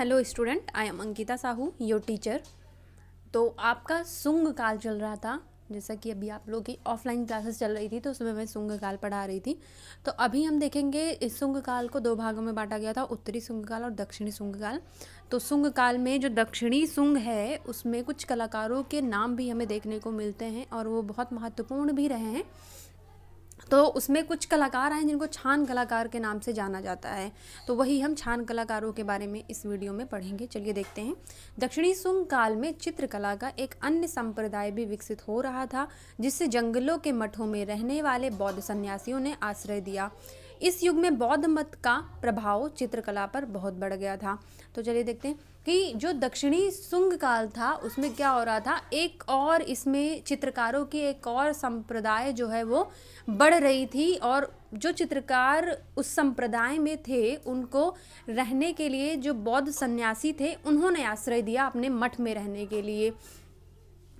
Hello student, I am Ankita Sahu, your teacher. तो आपका शुंग काल चल रहा था, जैसा कि अभी आप लोग की ऑफलाइन क्लासेस चल रही थी तो उसमें मैं शुंग काल पढ़ा रही थी। तो अभी हम देखेंगे इस शुंग काल को दो भागों में बांटा गया था, उत्तरी शुंग काल और दक्षिणी शुंग काल। तो शुंग काल में जो दक्षिणी शुंग है उसमें कुछ कलाकारों के नाम भी हमें देखने को मिलते हैं और वो बहुत महत्वपूर्ण भी रहे हैं। तो उसमें कुछ कलाकार हैं जिनको छान कलाकार के नाम से जाना जाता है। तो वही हम छान कलाकारों के बारे में इस वीडियो में पढ़ेंगे। चलिए देखते हैं। दक्षिणी शुंग काल में चित्रकला का एक अन्य संप्रदाय भी विकसित हो रहा था, जिससे जंगलों के मठों में रहने वाले बौद्ध सन्यासियों ने आश्रय दिया। इस युग में बौद्ध मत का प्रभाव चित्रकला पर बहुत बढ़ गया था। तो चलिए देखते हैं कि जो दक्षिणी शुंग काल था उसमें क्या हो रहा था। एक और इसमें चित्रकारों की एक और संप्रदाय जो है वो बढ़ रही थी, और जो चित्रकार उस संप्रदाय में थे उनको रहने के लिए जो बौद्ध सन्यासी थे उन्होंने आश्रय दिया अपने मठ में रहने के लिए।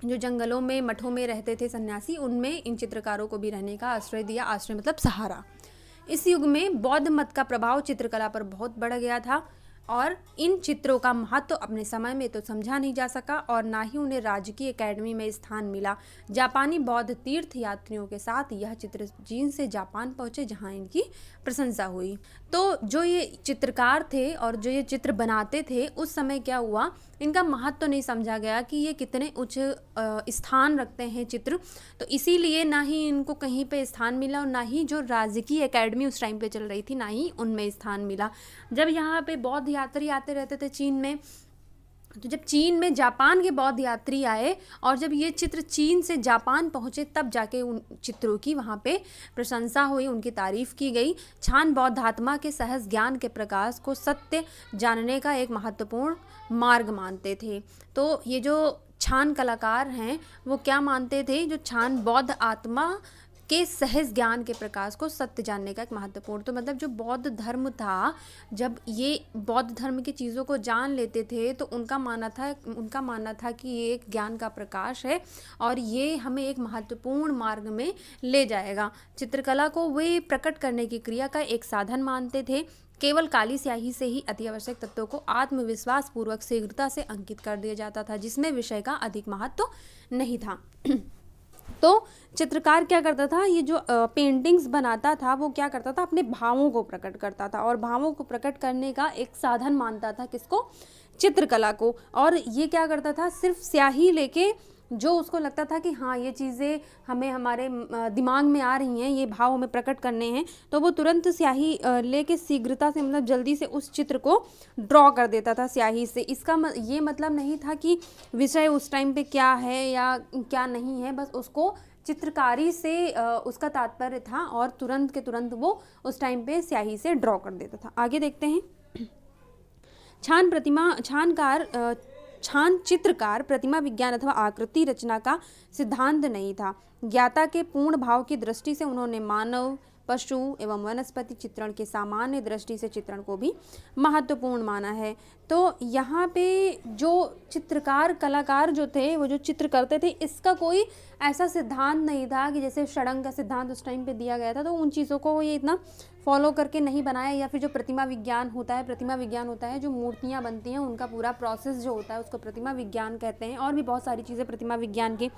जो जंगलों में मठों में रहते थे सन्यासी, उनमें इन चित्रकारों को भी रहने का आश्रय दिया। आश्रय मतलब सहारा। इस युग में बौद्ध मत का प्रभाव चित्रकला पर बहुत बढ़ गया था और इन चित्रों का महत्व अपने समय में तो समझा नहीं जा सका और ना ही उन्हें राजकीय एकेडमी में स्थान मिला। जापानी बौद्ध तीर्थ यात्रियों के साथ यह चित्र चीन से जापान पहुंचे, जहां इनकी प्रशंसा हुई। तो जो ये चित्रकार थे और जो ये चित्र बनाते थे उस समय क्या हुआ, इनका महत्व तो नहीं समझा गया कि ये कितने उच्च स्थान रखते हैं चित्र। तो इसीलिए ना ही इनको कहीं पे स्थान मिला और ना ही जो राजकीय एकेडमी उस टाइम पे चल रही थी ना ही उनमें स्थान मिला। जब यहाँ पे बौद्ध यात्री आते रहते थे चीन में, तो जब चीन में जापान के बौद्ध यात्री आए और जब ये चित्र चीन से जापान पहुँचे तब जाके उन चित्रों की वहाँ पे प्रशंसा हुई, उनकी तारीफ की गई। छान बौद्ध आत्मा के सहज ज्ञान के प्रकाश को सत्य जानने का एक महत्वपूर्ण मार्ग मानते थे। तो ये जो छान कलाकार हैं वो क्या मानते थे, जो छान बौद्ध आत्मा के सहज ज्ञान के प्रकाश को सत्य जानने का एक महत्वपूर्ण, तो मतलब जो बौद्ध धर्म था, जब ये बौद्ध धर्म की चीज़ों को जान लेते थे तो उनका मानना था कि ये एक ज्ञान का प्रकाश है और ये हमें एक महत्वपूर्ण मार्ग में ले जाएगा। चित्रकला को वे प्रकट करने की क्रिया का एक साधन मानते थे। केवल काली स्याही से ही अति आवश्यक तत्वों को आत्मविश्वास पूर्वक शीघ्रता से अंकित कर दिया जाता था, जिसमें विषय का अधिक महत्व नहीं था। तो चित्रकार क्या करता था, ये जो पेंटिंग्स बनाता था वो क्या करता था, अपने भावों को प्रकट करता था और भावों को प्रकट करने का एक साधन मानता था किसको, चित्रकला को। और ये क्या करता था, सिर्फ स्याही लेके जो उसको लगता था कि हाँ ये चीज़ें हमें हमारे दिमाग में आ रही हैं, ये भाव हमें प्रकट करने हैं, तो वो तुरंत स्याही लेके शीघ्रता से मतलब जल्दी से उस चित्र को ड्रॉ कर देता था स्याही से। इसका ये मतलब नहीं था कि विषय उस टाइम पे क्या है या क्या नहीं है, बस उसको चित्रकारी से उसका तात्पर्य था और तुरंत के तुरंत वो उस टाइम पे स्याही से ड्रॉ कर देता था। आगे देखते हैं। छान चित्रकार प्रतिमा विज्ञान अथवा आकृति रचना का सिद्धांत नहीं था। ज्ञाता के पूर्ण भाव की दृष्टि से उन्होंने मानव, पशु एवं वनस्पति चित्रण के सामान्य दृष्टि से चित्रण को भी महत्वपूर्ण माना है। तो यहाँ पे जो चित्रकार कलाकार जो थे वो जो चित्र करते थे, इसका कोई ऐसा सिद्धांत नहीं था कि जैसे षडंग का सिद्धांत उस टाइम पे दिया गया था, तो उन चीज़ों को ये इतना फॉलो करके नहीं बनाया। या फिर जो प्रतिमा विज्ञान होता है जो मूर्तियाँ बनती हैं उनका पूरा प्रोसेस जो होता है उसको प्रतिमा विज्ञान कहते हैं, और भी बहुत सारी चीज़ें प्रतिमा विज्ञान के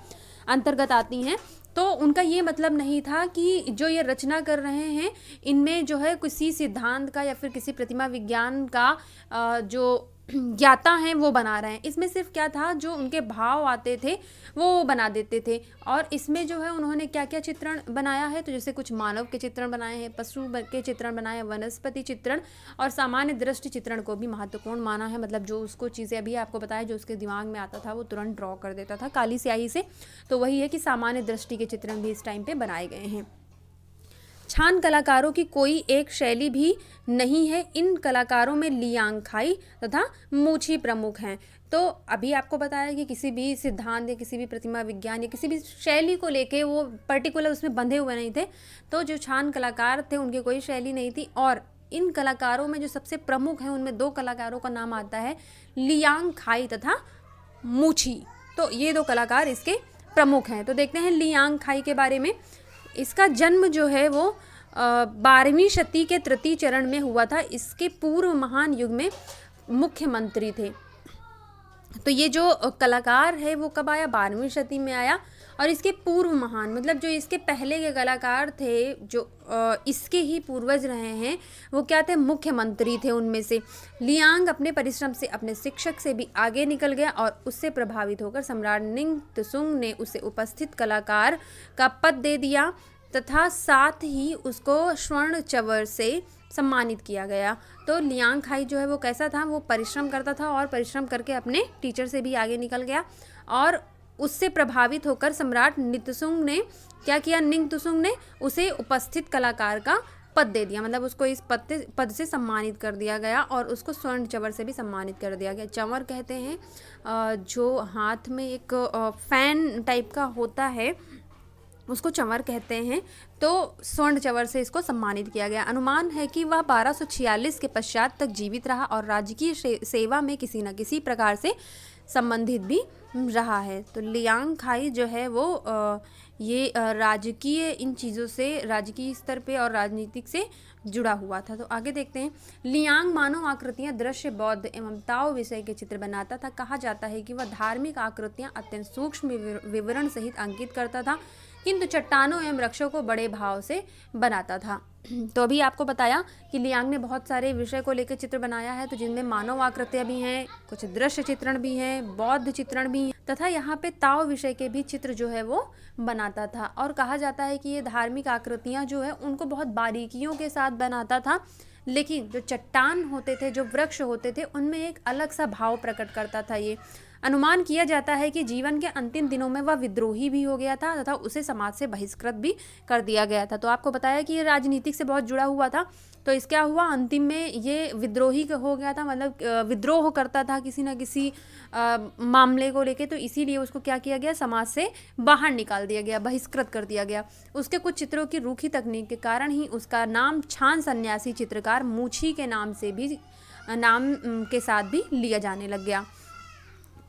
अंतर्गत आती हैं। तो उनका ये मतलब नहीं था कि जो ये रचना कर रहे हैं इनमें जो है किसी सिद्धांत का या फिर किसी प्रतिमा विज्ञान का जो ज्ञाता हैं वो बना रहे हैं। इसमें सिर्फ क्या था, जो उनके भाव आते थे वो बना देते थे। और इसमें जो है उन्होंने क्या क्या चित्रण बनाया है, तो जैसे कुछ मानव के चित्रण बनाए हैं, पशु के चित्रण बनाए हैं, वनस्पति चित्रण और सामान्य दृष्टि चित्रण को भी महत्वपूर्ण माना है। मतलब जो उसको चीज़ें अभी आपको बताया जो उसके दिमाग में आता था वो तुरंत ड्रॉ कर देता था काली स्याही से। तो वही है कि सामान्य दृष्टि के चित्रण भी इस टाइम पे बनाए गए हैं। छान कलाकारों की कोई एक शैली भी नहीं है। इन कलाकारों में लियांगखाई तथा मूछी प्रमुख हैं। तो अभी आपको बताया कि किसी भी सिद्धांत या किसी भी प्रतिमा विज्ञान या किसी भी शैली को लेके वो पर्टिकुलर उसमें बंधे हुए नहीं थे। तो जो छान कलाकार थे उनकी कोई शैली नहीं थी। और इन कलाकारों में जो सबसे प्रमुख हैं उनमें दो कलाकारों का नाम आता है, लियांगखाई तथा मूछी। तो ये दो कलाकार इसके प्रमुख हैं। तो देखते हैं लियांगखाई के बारे में। इसका जन्म जो है वो 12वीं शती के तृतीय चरण में हुआ था। इसके पूर्व महान युग में मुख्यमंत्री थे। तो ये जो कलाकार है वो कब आया, 12वीं शती में आया। और इसके पूर्व महान, मतलब जो इसके पहले के कलाकार थे, जो इसके ही पूर्वज रहे हैं, वो क्या थे, मुख्यमंत्री थे उनमें से। लियांग अपने परिश्रम से अपने शिक्षक से भी आगे निकल गया और उससे प्रभावित होकर सम्राट निंग त्सुंग ने उसे उपस्थित कलाकार का पद दे दिया तथा साथ ही उसको स्वर्ण चवर से सम्मानित किया गया। तो लियांग खाई जो है वो कैसा था, वो परिश्रम करता था और परिश्रम करके अपने टीचर से भी आगे निकल गया और उससे प्रभावित होकर सम्राट निंगतुसुंग ने क्या किया, निंगतुसुंग ने उसे उपस्थित कलाकार का पद दे दिया, मतलब उसको इस पद से सम्मानित कर दिया गया और उसको स्वर्ण चवर से भी सम्मानित कर दिया गया। चंवर कहते हैं जो हाथ में एक फैन टाइप का होता है, उसको चंवर कहते हैं। तो स्वर्ण चवर से इसको सम्मानित किया गया। अनुमान है कि वह 1246 के पश्चात तक जीवित रहा और राजकीय सेवा में किसी न किसी प्रकार से संबंधित भी रहा है। तो लियांग खाई जो है वो ये राजकीय इन चीज़ों से, राजकीय स्तर पे और राजनीतिक से जुड़ा हुआ था। तो आगे देखते हैं। लियांग मानव आकृतियां, दृश्य, बौद्ध एवं ताओ विषय के चित्र बनाता था। कहा जाता है कि वह धार्मिक आकृतियां अत्यंत सूक्ष्म विवरण सहित अंकित करता था, किंतु चट्टानों एवं वृक्षों को बड़े भाव से बनाता था। तो अभी आपको बताया कि लियांग ने बहुत सारे विषय को लेकर चित्र बनाया है, तो जिनमें मानव आकृतियां भी हैं, कुछ दृश्य चित्रण भी हैं, बौद्ध चित्रण भी हैं, तथा यहाँ पे ताओ विषय के भी चित्र जो है वो बनाता था। और कहा जाता है कि ये धार्मिक आकृतियां जो है उनको बहुत बारीकियों के साथ बनाता था, लेकिन जो चट्टान होते थे, जो वृक्ष होते थे, उनमें एक अलग सा भाव प्रकट करता था। ये अनुमान किया जाता है कि जीवन के अंतिम दिनों में वह विद्रोही भी हो गया था तथा उसे समाज से बहिष्कृत भी कर दिया गया था। तो आपको बताया कि ये राजनीतिक से बहुत जुड़ा हुआ था। तो इस क्या हुआ, अंतिम में ये विद्रोही हो गया था, मतलब विद्रोह करता था किसी न किसी मामले को लेके, तो इसीलिए उसको क्या किया गया, समाज से बाहर निकाल दिया गया, बहिष्कृत कर दिया गया। उसके कुछ चित्रों की रूखी तकनीक के कारण ही उसका नाम छान सन्यासी चित्रकार मूछी के नाम के साथ भी लिया जाने लग गया।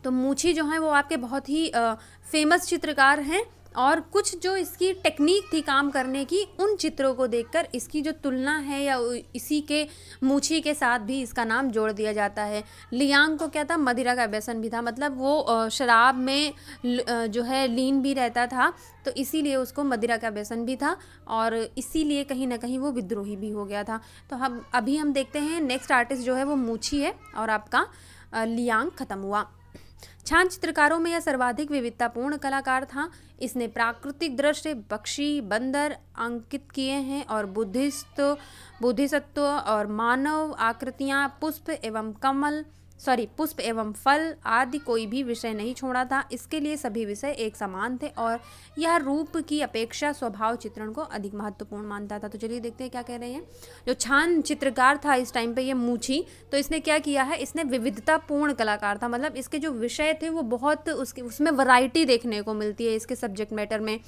तो मूछी जो है वो आपके बहुत ही फेमस चित्रकार हैं और कुछ जो इसकी टेक्निक थी काम करने की, उन चित्रों को देखकर इसकी जो तुलना है या इसी के मूछी के साथ भी इसका नाम जोड़ दिया जाता है। लियांग को क्या था, मदिरा का व्यसन भी था, मतलब वो शराब में जो है लीन भी रहता था, तो इसीलिए उसको मदिरा का व्यसन भी था और इसीलिए कहीं ना कहीं वो विद्रोही भी हो गया था। तो हम देखते हैं नेक्स्ट आर्टिस्ट जो है वो मूछी है और आपका लियांग खत्म हुआ। छान चित्रकारों में यह सर्वाधिक विविधतापूर्ण कलाकार था। इसने प्राकृतिक दृश्य, पक्षी, बंदर अंकित किए हैं और बोधिसत्व और मानव आकृतियां, पुष्प एवं फल आदि कोई भी विषय नहीं छोड़ा था। इसके लिए सभी विषय एक समान थे और यह रूप की अपेक्षा स्वभाव चित्रण को अधिक महत्वपूर्ण मानता था। तो चलिए देखते हैं क्या कह रहे हैं। जो छान चित्रकार था इस टाइम पे ये मूछी, तो इसने क्या किया है, इसने विविधतापूर्ण कलाकार था, मतलब इसके जो विषय थे वो बहुत उसमें वैरायटी देखने को मिलती है इसके सब्जेक्ट मैटर में।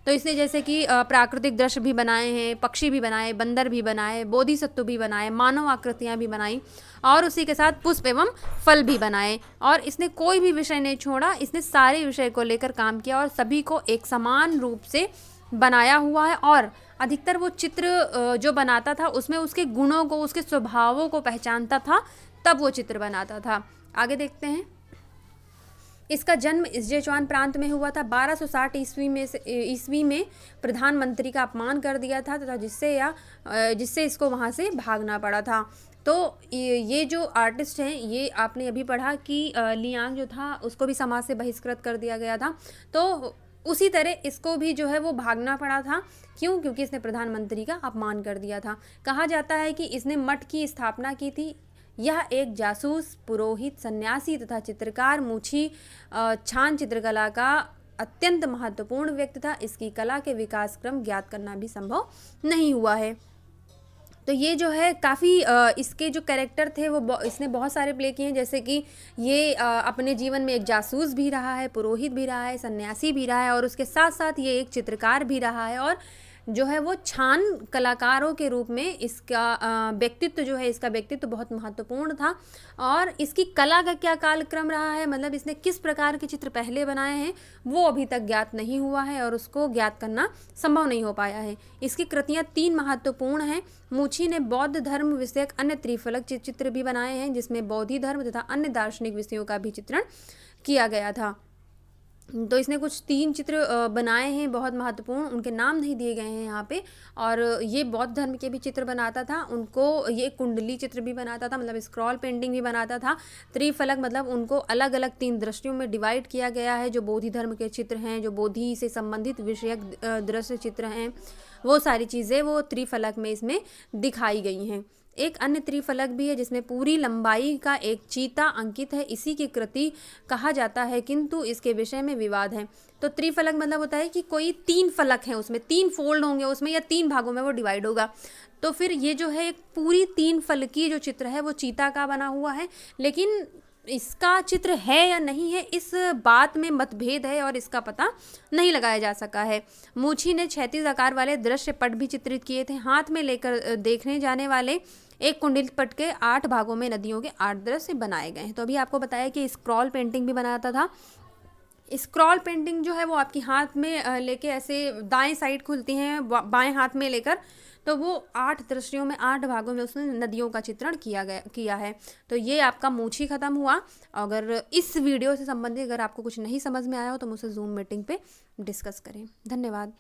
तो इसने जैसे कि प्राकृतिक दृश्य भी बनाए हैं, पक्षी भी बनाए, बंदर भी बनाए, बोधिसत्व भी बनाए, मानव आकृतियाँ भी बनाई और उसी के साथ पुष्प एवं फल भी बनाए और इसने कोई भी विषय नहीं छोड़ा। इसने सारे विषय को लेकर काम किया और सभी को एक समान रूप से बनाया हुआ है और अधिकतर वो चित्र जो बनाता था उसमें उसके गुणों को, उसके स्वभावों को पहचानता था, तब वो चित्र बनाता था। आगे देखते हैं। इसका जन्म सिचुआन प्रांत में हुआ था। 1260 ईस्वी में प्रधानमंत्री का अपमान कर दिया था तथा जिससे इसको वहाँ से भागना पड़ा था। तो ये जो आर्टिस्ट हैं, ये आपने अभी पढ़ा कि लियांग जो था उसको भी समाज से बहिष्कृत कर दिया गया था, तो उसी तरह इसको भी जो है वो भागना पड़ा था। क्यों? क्योंकि इसने प्रधानमंत्री का अपमान कर दिया था। कहा जाता है कि इसने मठ की स्थापना की थी। यह एक जासूस, पुरोहित, सन्यासी तथा चित्रकार मूछी छान चित्रकला का अत्यंत महत्वपूर्ण व्यक्ति था। इसकी कला के विकास क्रम ज्ञात करना भी संभव नहीं हुआ है। तो ये जो है काफ़ी इसके जो कैरेक्टर थे वो इसने बहुत सारे प्ले किए हैं, जैसे कि ये अपने जीवन में एक जासूस भी रहा है, पुरोहित भी रहा है, सन्यासी भी रहा है और उसके साथ साथ ये एक चित्रकार भी रहा है और जो है वो छान कलाकारों के रूप में इसका व्यक्तित्व जो है, इसका व्यक्तित्व बहुत महत्वपूर्ण था। और इसकी कला का क्या कालक्रम रहा है, मतलब इसने किस प्रकार के चित्र पहले बनाए हैं, वो अभी तक ज्ञात नहीं हुआ है और उसको ज्ञात करना संभव नहीं हो पाया है। इसकी कृतियाँ 3 महत्वपूर्ण हैं। मूछी ने बौद्ध धर्म विषयक अन्य त्रिफलक चित्र भी बनाए हैं, जिसमें बौद्धि धर्म तथा अन्य दार्शनिक विषयों का भी चित्रण किया गया था। तो इसने कुछ 3 चित्र बनाए हैं बहुत महत्वपूर्ण, उनके नाम नहीं दिए गए हैं यहाँ पे। और ये बौद्ध धर्म के भी चित्र बनाता था, उनको ये कुंडली चित्र भी बनाता था, मतलब स्क्रॉल पेंटिंग भी बनाता था। त्रिफलक मतलब उनको अलग अलग 3 दृष्टियों में डिवाइड किया गया है। जो बोधि धर्म के चित्र हैं, जो बोधि से संबंधित विषयक दृश्य चित्र हैं, वो सारी चीज़ें वो त्रिफलक में इसमें दिखाई गई हैं। एक अन्य त्रिफलक भी है जिसमें पूरी लंबाई का एक चीता अंकित है। इसी की कृति कहा जाता है, किंतु इसके विषय में विवाद है। तो त्रिफलक मतलब होता है कि कोई 3 फलक हैं, उसमें 3 फोल्ड होंगे उसमें, या 3 भागों में वो डिवाइड होगा। तो फिर ये जो है एक पूरी 3 फलकी जो चित्र है वो चीता का बना हुआ है, लेकिन इसका चित्र है या नहीं है इस बात में मतभेद है और इसका पता नहीं लगाया जा सका है। मूछी ने 36 आकार वाले दृश्य पट भी चित्रित किए थे। हाथ में लेकर देखने जाने वाले एक कुंडली पट के 8 भागों में नदियों के 8 दृश्य बनाए गए हैं। तो अभी आपको बताया कि स्क्रॉल पेंटिंग भी बनाता था। स्क्रॉल पेंटिंग जो है वो आपकी हाथ में लेके ऐसे दाएं साइड खुलती हैं, बाएं हाथ में लेकर, तो वो 8 दृश्यों में 8 भागों में उसने नदियों का चित्रण किया है। तो ये आपका मूछी खत्म हुआ। अगर इस वीडियो से संबंधित अगर आपको कुछ नहीं समझ में आया हो तो मुझसे जूम मीटिंग पे डिस्कस करें। धन्यवाद।